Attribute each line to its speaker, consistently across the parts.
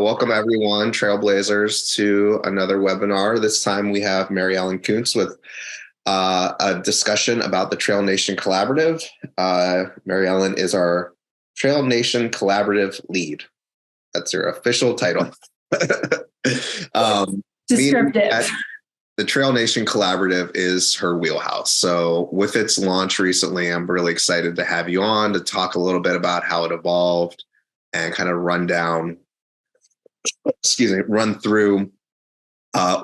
Speaker 1: welcome everyone, Trailblazers, to another webinar. This time we have Mary Ellen Koontz with a discussion about the TrailNation Collaborative. Mary Ellen is our TrailNation Collaborative lead. That's her official title.
Speaker 2: Descriptive.
Speaker 1: The TrailNation Collaborative is her wheelhouse. So with its launch recently, I'm really excited to have you on to talk a little bit about how it evolved and kind of run through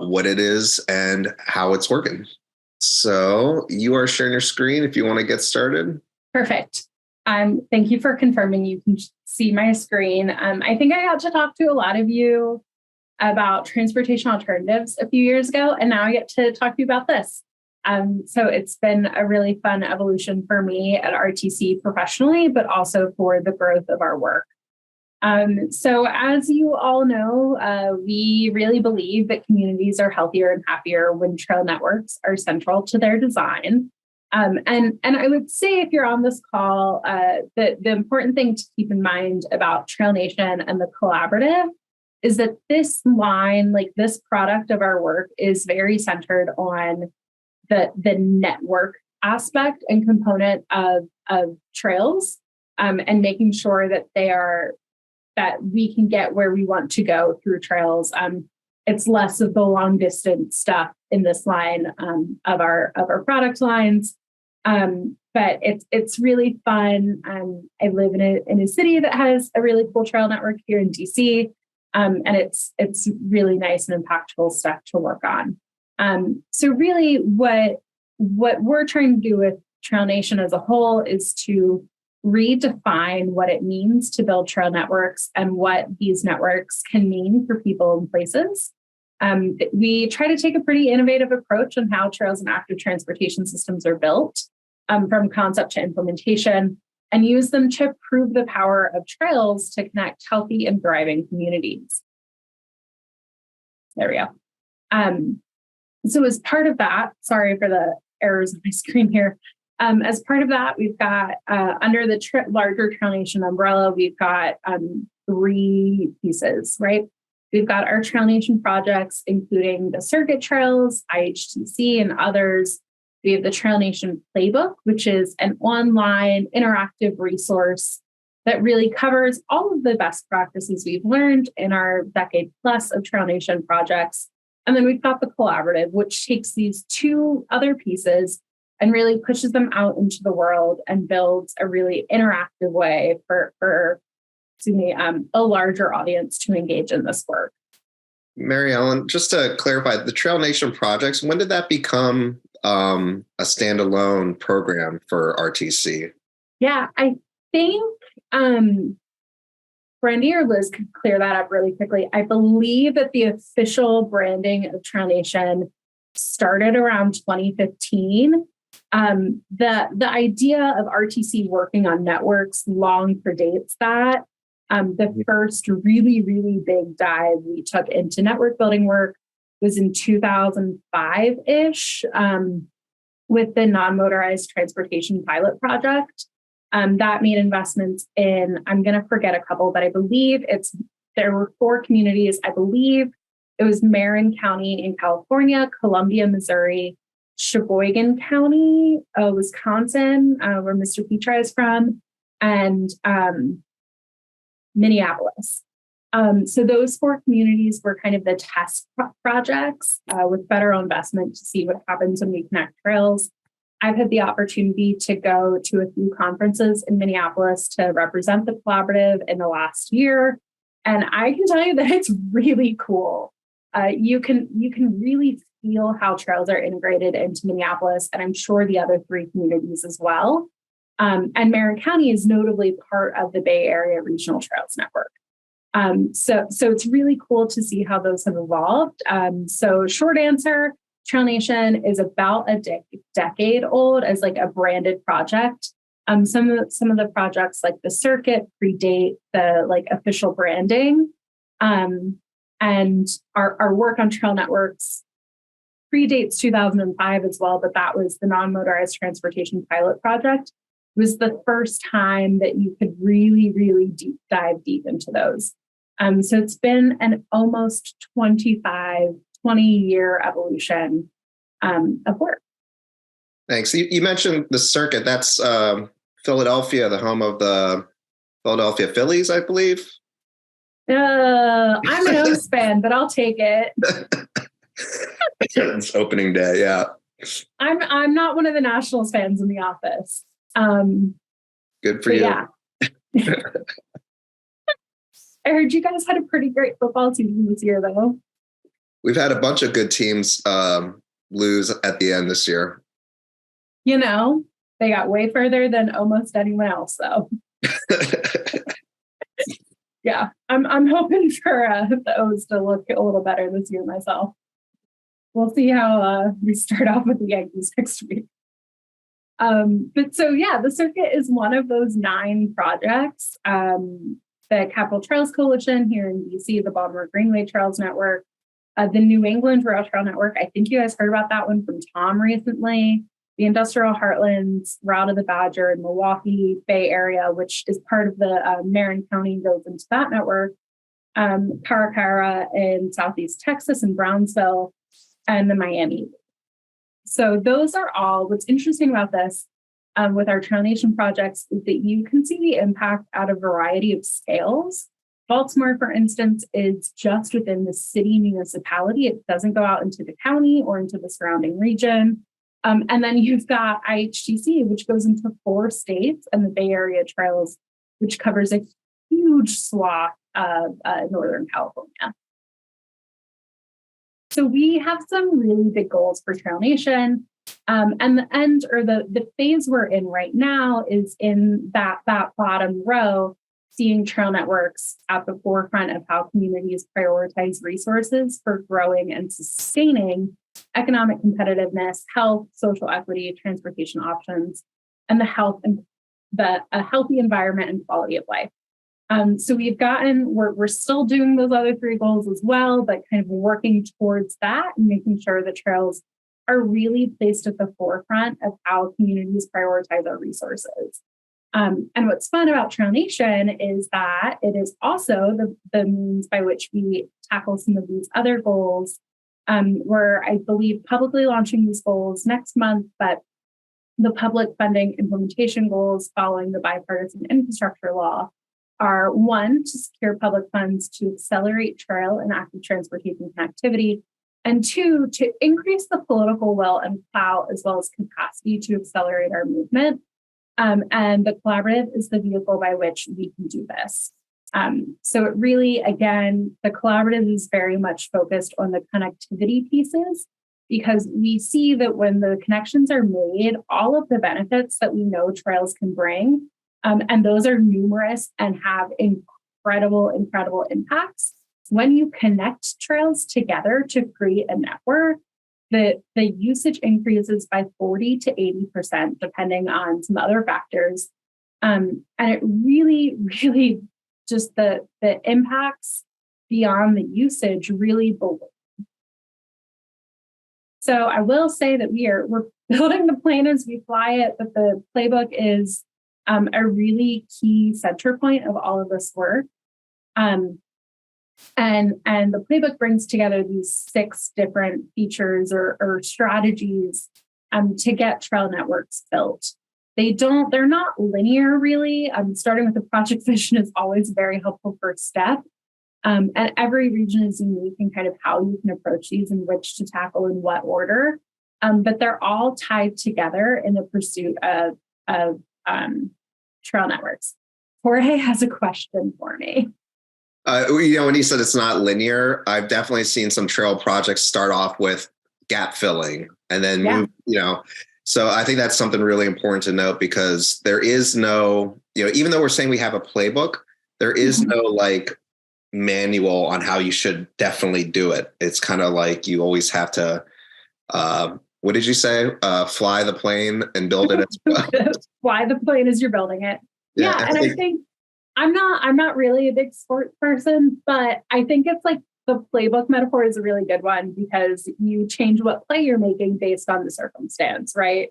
Speaker 1: what it is and how it's working. So you are sharing your screen if you want to get started.
Speaker 2: Perfect. Thank you for confirming you can see my screen. I think I got to talk to a lot of you about transportation alternatives a few years ago, and now I get to talk to you about this. So it's been a really fun evolution for me at RTC professionally, but also for the growth of our work. So as you all know, we really believe that communities are healthier and happier when trail networks are central to their design. And I would say if you're on this call, the important thing to keep in mind about TrailNation and the collaborative is that this line, like this product of our work, is very centered on the network aspect and component of trails, and making sure that that we can get where we want to go through trails. It's less of the long distance stuff in this line of our product lines. But it's really fun. I live in a city that has a really cool trail network here in DC. And it's really nice and impactful stuff to work on. So really what we're trying to do with TrailNation as a whole is to redefine what it means to build trail networks and what these networks can mean for people and places. We try to take a pretty innovative approach on how trails and active transportation systems are built, from concept to implementation, and use them to prove the power of trails to connect healthy and thriving communities. There we go. So as part of that, sorry for the errors on my screen here. As part of that, we've got, under the larger TrailNation umbrella, we've got 3 pieces, right? We've got our TrailNation projects, including the circuit trails, IHTC, and others. We have the TrailNation Playbook, which is an online interactive resource that really covers all of the best practices we've learned in our decade plus of TrailNation projects. And then we've got the Collaborative, which takes these 2 other pieces and really pushes them out into the world and builds a really interactive way for a larger audience to engage in this work.
Speaker 1: Mary Ellen, just to clarify, the TrailNation projects, when did that become a standalone program for RTC?
Speaker 2: Yeah, I think Brandy or Liz could clear that up really quickly. I believe that the official branding of TrailNation started around 2015. The idea of RTC working on networks long predates that. The first really, really big dive we took into network building work was in 2005-ish, with the non-motorized transportation pilot project. That made investments in, I'm going to forget a couple, but I believe there were 4 communities. I believe it was Marin County in California, Columbia, Missouri, Sheboygan County, Wisconsin, where Mr. Petra is from, and Minneapolis. So those 4 communities were kind of the test projects with federal investment to see what happens when we connect trails. I've had the opportunity to go to a few conferences in Minneapolis to represent the collaborative in the last year. And I can tell you that it's really cool. You can really feel how trails are integrated into Minneapolis, and I'm sure the other 3 communities as well. And Marin County is notably part of the Bay Area Regional Trails Network. So it's really cool to see how those have evolved. So short answer, TrailNation is about a decade old as like a branded project. Some of the projects like the circuit predate the like official branding. And our work on trail networks predates 2005 as well, but that was the non-motorized transportation pilot project. It was the first time that you could really, really dive deep into those. So it's been an almost 20-year evolution of work.
Speaker 1: Thanks. You mentioned the circuit. That's Philadelphia, the home of the Philadelphia Phillies, I believe.
Speaker 2: I'm an O's fan, but I'll take it.
Speaker 1: It's opening day, yeah.
Speaker 2: I'm not one of the Nationals fans in the office.
Speaker 1: Good for you.
Speaker 2: Yeah. I heard you guys had a pretty great football season this year, though.
Speaker 1: We've had a bunch of good teams lose at the end this year.
Speaker 2: You know, they got way further than almost anyone else, though. Yeah, I'm hoping for the O's to look a little better this year myself. We'll see how we start off with the Yankees next week. But so, yeah, the circuit is one of those 9 projects. The Capital Trails Coalition here in DC, the Baltimore Greenway Trails Network, the New England Rail Trail Network. I think you guys heard about that one from Tom recently. The Industrial Heartlands, Route of the Badger in Milwaukee Bay Area, which is part of the Marin County, goes into that network. Caracara in Southeast Texas and Brownsville, and the Miami. So those are all. What's interesting about this with our TrailNation projects is that you can see the impact at a variety of scales. Baltimore, for instance, is just within the city municipality. It doesn't go out into the county or into the surrounding region. And then you've got IHTC, which goes into 4 states, and the Bay Area Trails, which covers a huge swath of Northern California. So we have some really big goals for TrailNation. And the end, or the phase we're in right now, is in that bottom row, seeing trail networks at the forefront of how communities prioritize resources for growing and sustaining economic competitiveness, health, social equity, transportation options, and a healthy environment and quality of life. So we're still doing those other 3 goals as well, but kind of working towards that and making sure the trails are really placed at the forefront of how communities prioritize our resources. And what's fun about TrailNation is that it is also the means by which we tackle some of these other goals. We're, I believe, publicly launching these goals next month, but the public funding implementation goals following the bipartisan infrastructure law are 1, to secure public funds to accelerate trail and active transportation connectivity, and 2, to increase the political will and clout as well as capacity to accelerate our movement. And the collaborative is the vehicle by which we can do this. So it really, again, the collaborative is very much focused on the connectivity pieces, because we see that when the connections are made, all of the benefits that we know trails can bring, and those are numerous and have incredible impacts. When you connect trails together to create a network, the usage increases by 40 to 80%, depending on some other factors. And it really, really just the impacts beyond the usage really balloon. So I will say that we're building the plane as we fly it, but the playbook is a really key center point of all of this work. And the playbook brings together these 6 different features or strategies to get trail networks built. They're not linear, really. Starting with a project vision is always a very helpful first step. And every region is unique in kind of how you can approach these and which to tackle in what order. But they're all tied together in the pursuit of trail networks. Jorge has a question for me.
Speaker 1: When he said it's not linear, I've definitely seen some trail projects start off with gap filling and then move, so I think that's something really important to note, because there is no, even though we're saying we have a playbook, there is no like manual on how you should definitely do it. It's kind of like you always have to, what did you say? Fly the plane and build it as well.
Speaker 2: Fly the plane as you're building it. Yeah. And I think I'm not really a big sports person, but I think it's like the playbook metaphor is a really good one, because you change what play you're making based on the circumstance, right?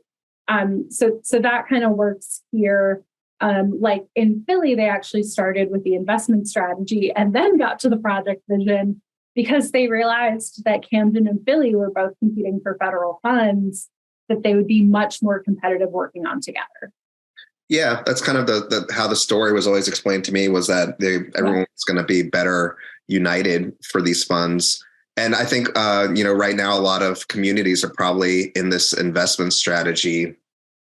Speaker 2: So that kind of works here. Like in Philly, they actually started with the investment strategy and then got to the project vision because they realized that Camden and Philly were both competing for federal funds, that they would be much more competitive working on together.
Speaker 1: Yeah, that's kind of the how the story was always explained to me, was that everyone was going to be better united for these funds. And I think, right now, a lot of communities are probably in this investment strategy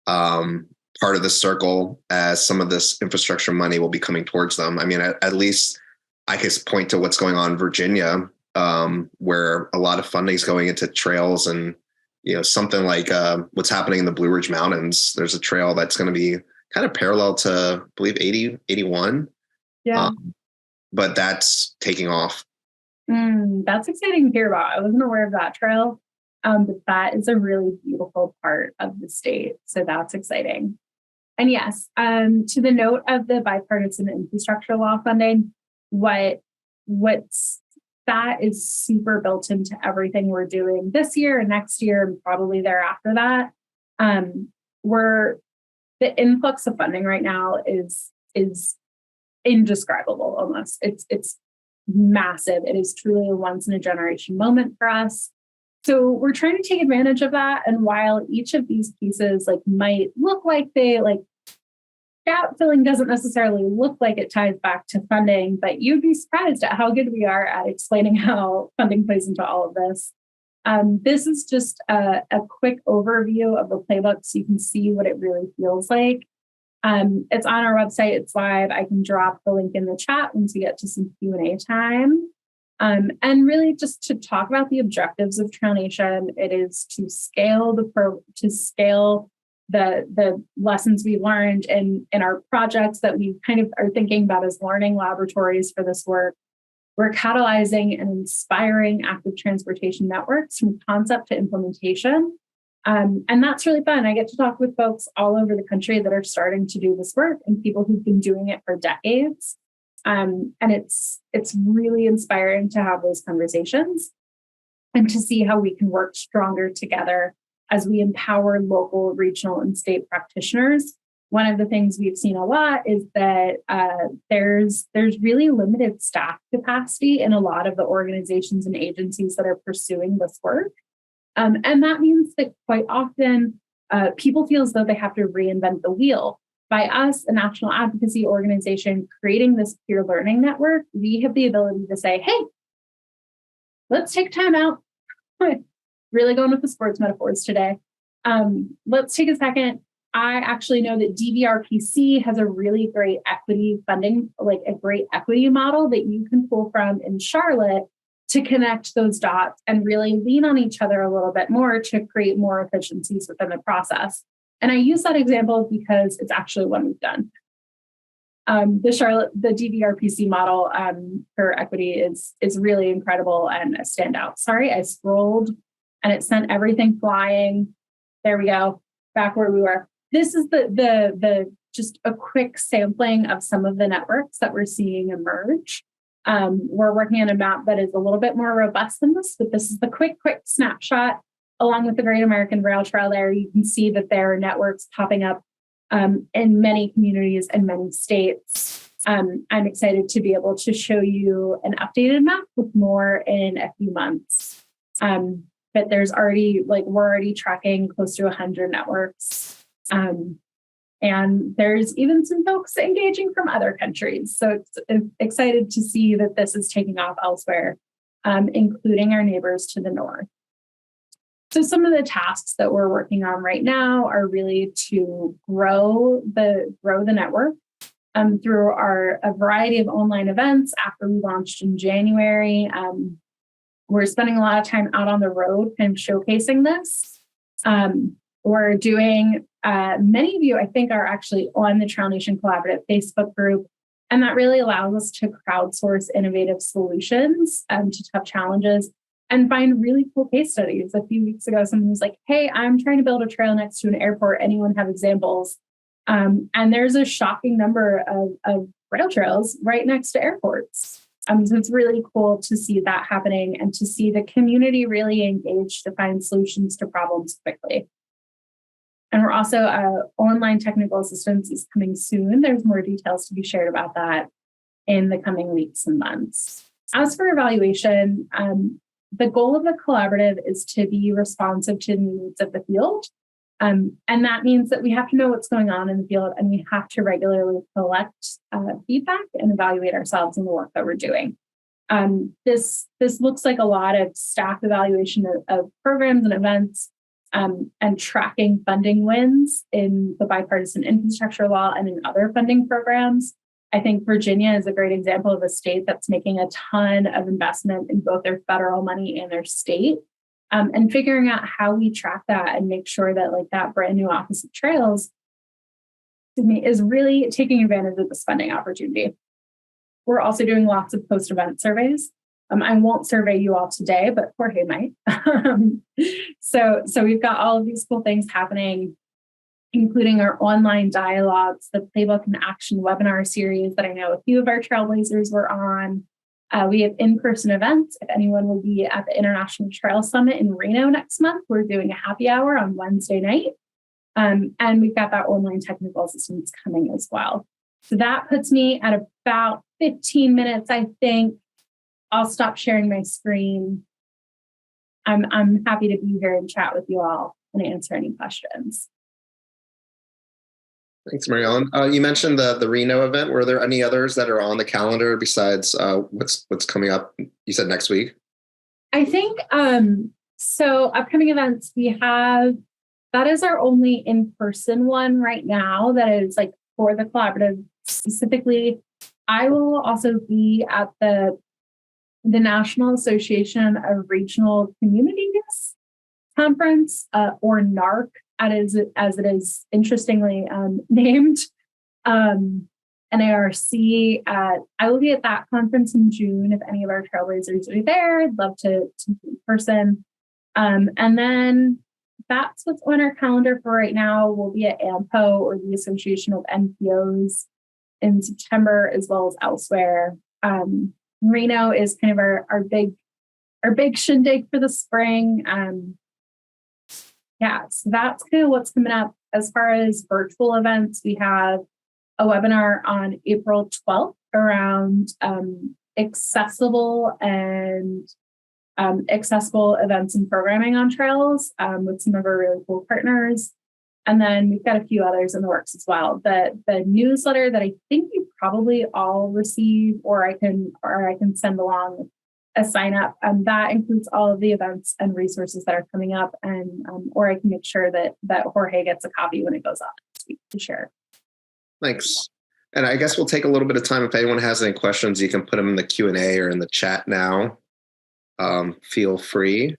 Speaker 1: part of the circle, as some of this infrastructure money will be coming towards them. I mean, at least I can point to what's going on in Virginia, where a lot of funding is going into trails, and something like what's happening in the Blue Ridge Mountains. There's a trail that's going to be kind of parallel to, I believe, 81.
Speaker 2: Yeah.
Speaker 1: But that's taking off.
Speaker 2: That's exciting to hear about. I wasn't aware of that trail, but that is a really beautiful part of the state. So that's exciting. And yes, to the note of the bipartisan infrastructure law funding, what's that is super built into everything we're doing this year and next year and probably thereafter that. The influx of funding right now is indescribable almost. It's massive. It is truly a once in a generation moment for us. So we're trying to take advantage of that. And while each of these pieces might look like they gap filling doesn't necessarily look like it ties back to funding, but you'd be surprised at how good we are at explaining how funding plays into all of this. This is just a quick overview of the playbook so you can see what it really feels like. It's on our website. It's live. I can drop the link in the chat once we get to some Q&A time. And really just to talk about the objectives of TrailNation, it is to scale the lessons we learned in our projects that we kind of are thinking about as learning laboratories for this work. We're catalyzing and inspiring active transportation networks from concept to implementation. And that's really fun. I get to talk with folks all over the country that are starting to do this work and people who've been doing it for decades. And it's really inspiring to have those conversations and to see how we can work stronger together as we empower local, regional, and state practitioners. One of the things we've seen a lot is that there's really limited staff capacity in a lot of the organizations and agencies that are pursuing this work. And that means that quite often people feel as though they have to reinvent the wheel. By us, a national advocacy organization, creating this peer learning network, we have the ability to say, hey, let's take time out. Really going with the sports metaphors today. Let's take a second. I actually know that DVRPC has a really great equity funding, a great equity model that you can pull from in Charlotte to connect those dots and really lean on each other a little bit more to create more efficiencies within the process. And I use that example because it's actually one we've done. The DVRPC model for equity is really incredible and a standout. Sorry, I scrolled and it sent everything flying. There we go, back where we were. This is the just a quick sampling of some of the networks that we're seeing emerge. We're working on a map that is a little bit more robust than this, but this is the quick snapshot. Along with the Great American Rail Trail there, you can see that there are networks popping up in many communities and many states. I'm excited to be able to show you an updated map with more in a few months. But there's already, we're already tracking close to 100 networks. And there's even some folks engaging from other countries. So it's excited to see that this is taking off elsewhere, including our neighbors to the north. So some of the tasks that we're working on right now are really to grow the network through a variety of online events after we launched in January. We're spending a lot of time out on the road and showcasing this. We're doing, many of you, I think, are actually on the TrailNation Collaborative Facebook group, and that really allows us to crowdsource innovative solutions to tough challenges and find really cool case studies. A few weeks ago, someone was like, hey, I'm trying to build a trail next to an airport. Anyone have examples? And there's a shocking number of rail trails right next to airports. So it's really cool to see that happening and to see the community really engaged to find solutions to problems quickly. And we're also online technical assistance is coming soon. There's more details to be shared about that in the coming weeks and months. As for evaluation, the goal of the collaborative is to be responsive to the needs of the field. And that means that we have to know what's going on in the field, and we have to regularly collect feedback and evaluate ourselves in the work that we're doing. This looks like a lot of staff evaluation of programs and events, and tracking funding wins in the bipartisan infrastructure law and in other funding programs. I think Virginia is a great example of a state that's making a ton of investment in both their federal money and their state. And figuring out how we track that and make sure that like that brand new Office of Trails is really taking advantage of this funding opportunity. We're also doing lots of post-event surveys. I won't survey you all today, but Jorge might. So we've got all of these cool things happening, including our online dialogues, the Playbook and Action webinar series that I know a few of our Trailblazers were on. We have in-person events. If anyone will be at the International Trail Summit in Reno next month, we're doing a happy hour on Wednesday night. And we've got that online technical assistance coming as well. So that puts me at about 15 minutes, I think. I'll stop sharing my screen. I'm happy to be here and chat with you all and answer any questions.
Speaker 1: Thanks, Mary Ellen. You mentioned the Reno event. Were there any others that are on the calendar besides what's coming up? You said next week.
Speaker 2: I think so. Upcoming events that is our only in-person one right now. That is like for the collaborative specifically. I will also be at the National Association of Regional Communities Conference, or NARC, as it is interestingly named, NARC. I will be at that conference in June. If any of our Trailblazers are there, I'd love to meet in person. And then that's what's on our calendar for right now. We'll be at AMPO, or the Association of NPOs, in September, as well as elsewhere. Reno is kind of our big shindig for the spring. So that's kind of what's coming up. As far as virtual events, we have a webinar on April 12th around accessible events and programming on trails with some of our really cool partners. And then we've got a few others in the works as well. The newsletter that I think you probably all receive, or I can send along a sign up. That includes all of the events and resources that are coming up, and or I can make sure that Jorge gets a copy when it goes out next week to share.
Speaker 1: Thanks. And I guess we'll take a little bit of time. If anyone has any questions, you can put them in the Q&A or in the chat now. Feel free.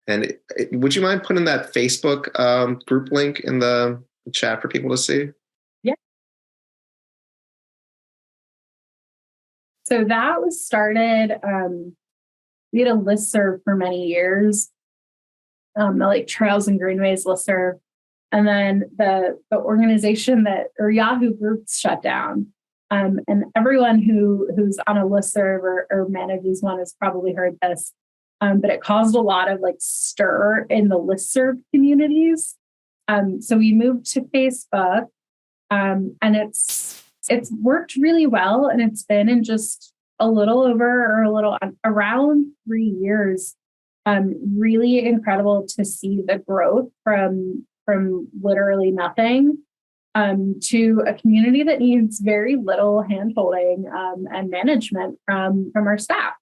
Speaker 1: And would you mind putting that Facebook group link in the chat for people to see?
Speaker 2: Yeah. So that was started, we had a listserv for many years, the like Trails and Greenways listserv. And then the organization or Yahoo Groups shut down. And everyone who's on a listserv or manages one has probably heard this. But it caused a lot of like stir in the listserv communities. So we moved to Facebook, and it's worked really well, and it's been in just around 3 years. Really incredible to see the growth from literally nothing to a community that needs very little handholding and management from our staff.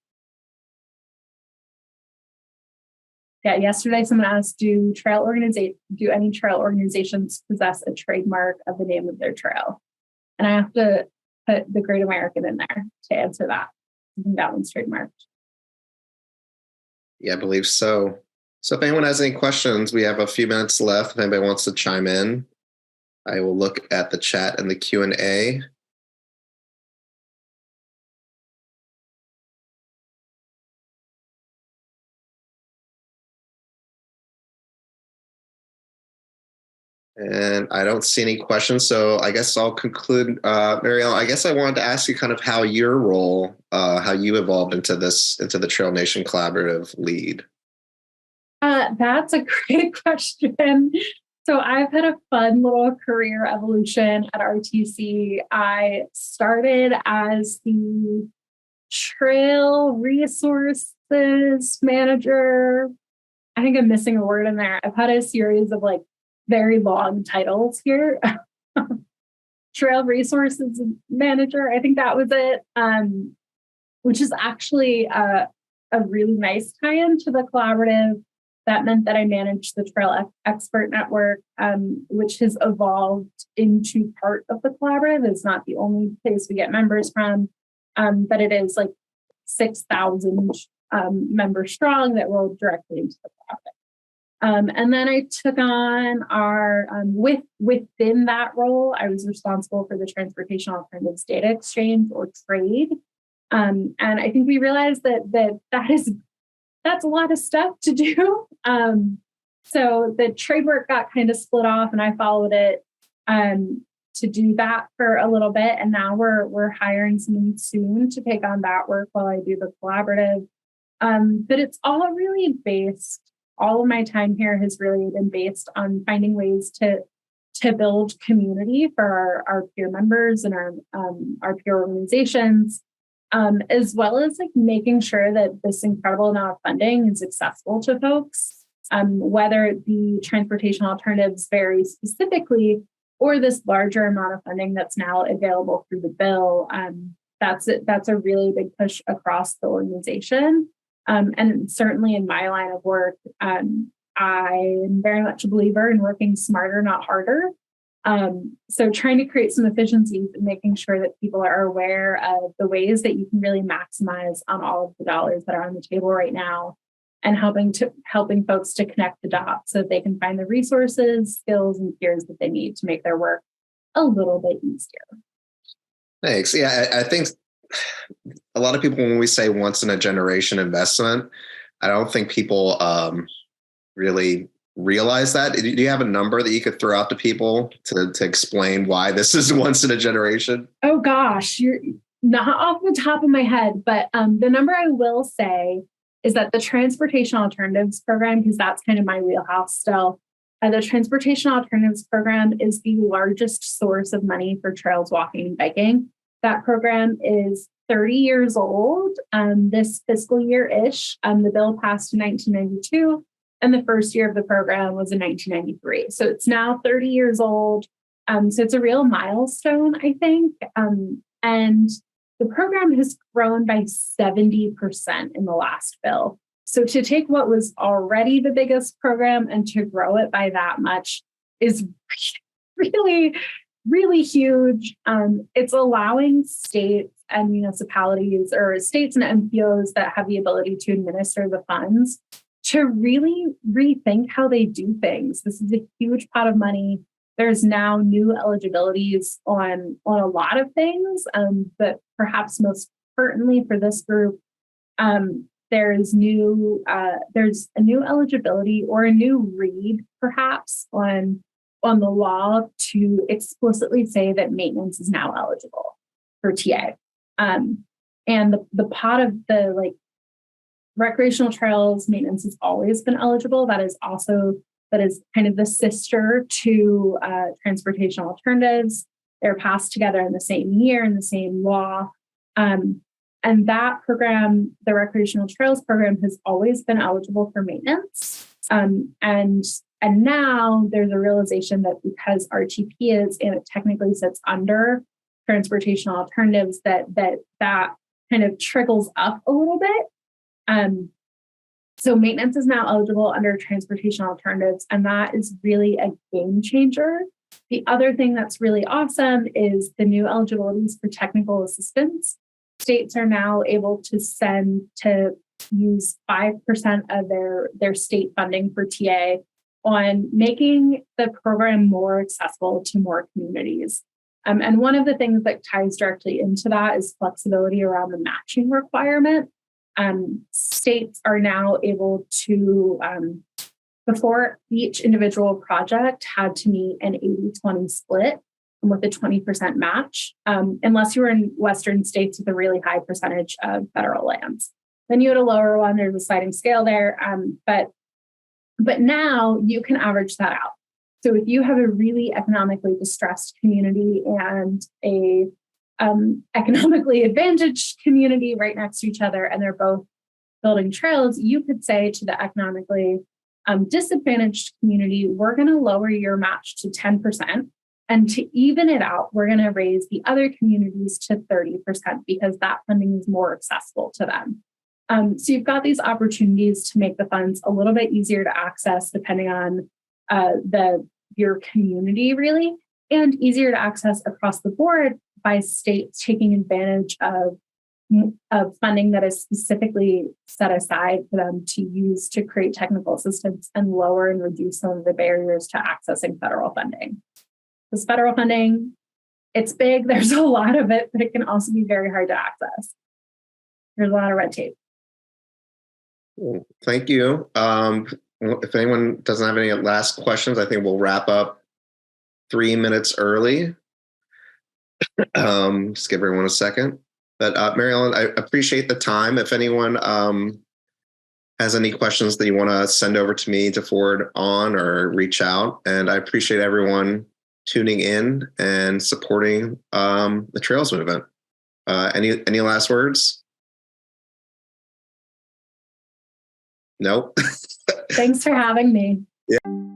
Speaker 2: Yeah, yesterday someone asked, do any trail organizations possess a trademark of the name of their trail? And I have to put the Great American in there to answer that. I think that one's trademarked.
Speaker 1: Yeah, I believe so. So if anyone has any questions, we have a few minutes left. If anybody wants to chime in, I will look at the chat and the Q&A. And I don't see any questions, so I guess I'll conclude. Mary Ellen, I guess I wanted to ask you kind of how your role, how you evolved into the TrailNation Collaborative lead.
Speaker 2: That's a great question. So I've had a fun little career evolution at RTC. I started as the trail resources manager. I think I'm missing a word in there. I've had a series of like very long titles here. Trail resources manager. I think that was it. Which is actually a really nice tie-in to the collaborative. That meant that I managed the Trail Expert Network, which has evolved into part of the collaborative. It's not the only place we get members from, but it is like 6,000 members strong that roll directly into the collaborative. And then I took on within that role, I was responsible for the Transportation Alternatives Data Exchange, or TRADE. And I think we realized that's a lot of stuff to do. So the trade work got kind of split off, and I followed it to do that for a little bit. And now we're hiring someone soon to take on that work while I do the collaborative. But it's all really based. All of my time here has really been based on finding ways to build community for our peer members and our peer organizations. As well as like making sure that this incredible amount of funding is accessible to folks, whether it be transportation alternatives very specifically, or this larger amount of funding that's now available through the bill. That's a really big push across the organization. And certainly in my line of work, I am very much a believer in working smarter, not harder. So trying to create some efficiencies and making sure that people are aware of the ways that you can really maximize on all of the dollars that are on the table right now, and helping folks to connect the dots so that they can find the resources, skills, and peers that they need to make their work a little bit easier.
Speaker 1: Thanks. Yeah, I think a lot of people, when we say once in a generation investment, I don't think people really realize that. Do you have a number that you could throw out to people to explain why this is once in a generation?
Speaker 2: Oh gosh, you're not off the top of my head, but the number I will say is that the Transportation Alternatives Program, because that's kind of my wheelhouse still, the Transportation Alternatives Program is the largest source of money for trails, walking, and biking. That program is 30 years old this fiscal year-ish. The bill passed in 1992. And the first year of the program was in 1993. So it's now 30 years old. So it's a real milestone, I think. And the program has grown by 70% in the last bill. So to take what was already the biggest program and to grow it by that much is really, really huge. It's allowing states and municipalities, or states and MPOs that have the ability to administer the funds, to really rethink how they do things. This is a huge pot of money. There's now new eligibilities on a lot of things, but perhaps most pertinently for this group, there's a new eligibility or a new read perhaps on the law to explicitly say that maintenance is now eligible for TA. And the pot of the recreational trails maintenance has always been eligible. That is kind of the sister to transportation alternatives. They're passed together in the same year in the same law. And that program, the recreational trails program, has always been eligible for maintenance. And now there's a realization that because RTP is, and it technically sits under transportation alternatives, that kind of trickles up a little bit. So maintenance is now eligible under transportation alternatives, and that is really a game changer. The other thing that's really awesome is the new eligibilities for technical assistance. States are now able to use 5% of their state funding for TA on making the program more accessible to more communities. And one of the things that ties directly into that is flexibility around the matching requirement. States are now able to, before each individual project had to meet an 80-20 split with a 20% match, unless you were in Western states with a really high percentage of federal lands. Then you had a lower one, there's a sliding scale there, but now you can average that out. So if you have a really economically distressed community and a economically advantaged community right next to each other, and they're both building trails, you could say to the economically disadvantaged community, we're going to lower your match to 10%. And to even it out, we're going to raise the other communities to 30% because that funding is more accessible to them. So you've got these opportunities to make the funds a little bit easier to access depending on your community, really, and easier to access across the board by states taking advantage of funding that is specifically set aside for them to use to create technical assistance and lower and reduce some of the barriers to accessing federal funding. Because federal funding, it's big, there's a lot of it, but it can also be very hard to access. There's a lot of red tape.
Speaker 1: Thank you. If anyone doesn't have any last questions, I think we'll wrap up 3 minutes early. Just give everyone a second. But Mary Ellen, I appreciate the time. If anyone has any questions that you want to send over to me to forward on or reach out, and I appreciate everyone tuning in and supporting the Trails movement. Any last words? Nope.
Speaker 2: Thanks for having me.
Speaker 1: Yeah.